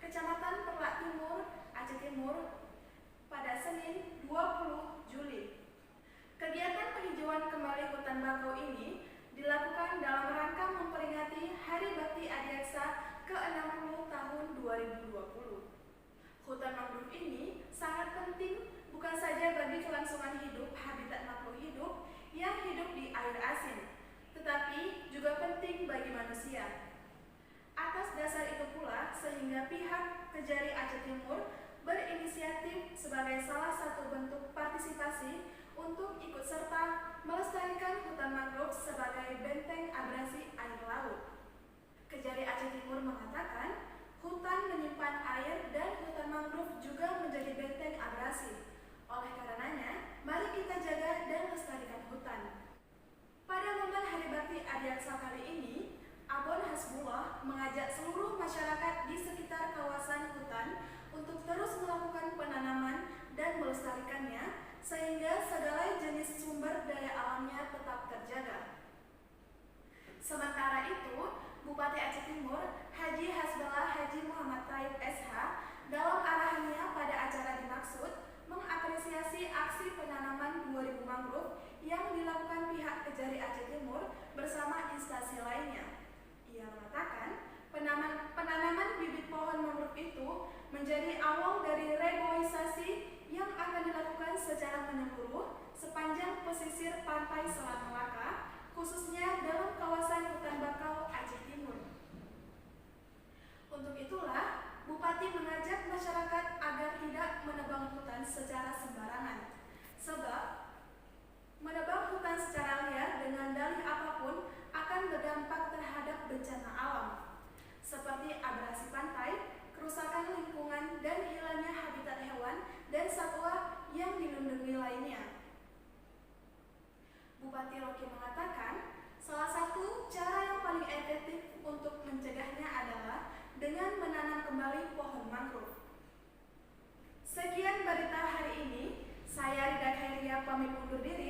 Kecamatan Perlak Timur, Aceh Timur, pada Senin 20 Juli. Kegiatan penghijauan kembali hutan bakau ini dilakukan dalam rangka memperingati Hari Bakti Adiaksa ke-60 tahun 2020. Hutan mangrove ini sangat penting bukan saja bagi kelangsungan hidup habitat makhluk hidup yang hidup di air asin, tetapi juga penting bagi manusia. Atas dasar itu pula, sehingga pihak Kejari Aceh Timur berinisiatif sebagai salah satu bentuk partisipasi untuk ikut serta melestarikan hutan mangrove sebagai benteng abrasi air laut. Kejari Aceh Timur mengatakan, hutan menyimpan air dan hutan mangrove juga menjadi benteng abrasi. Oleh karenanya, mari kita jaga dan lestarikan hutan. Pada momen Hari Bakti Adiaksa kali ini, Abon Hasbullah mengajak seluruh masyarakat di sekitar kawasan hutan untuk terus melakukan penanaman dan melestarikannya sehingga segala jenis sumber daya alamnya tetap terjaga. Sementara itu, Bupati Aceh Timur Haji Hasbullah Haji Muhammad Taib SH dalam arahannya pada acara dimaksud mengapresiasi aksi penanaman 2000 mangrove yang dilakukan pihak Kejari Aceh Timur bersama instansi lainnya. Ia mengatakan, penanaman bibit pohon mangrove itu menjadi awal dari reboisasi yang akan dilakukan secara menyeluruh sepanjang pesisir pantai Selat Melaka, khususnya dalam kawasan hutan bakau Aceh Timur. Untuk itulah, Bupati mengajak masyarakat agar tidak menebang hutan secara sembarangan, sebab menebang hutan secara liar dengan dalih apapun akan berdampak terhadap bencana alam, seperti abrasi pantai, kerusakan lingkungan, dan hilangnya habitat hewan dan satwa yang dilindungi lainnya. Bupati Roki mengatakan, salah satu cara yang paling efektif untuk mencegahnya adalah dengan menanam kembali pohon mangrove. Sekian berita hari ini, saya Rida Khairia pamit undur diri.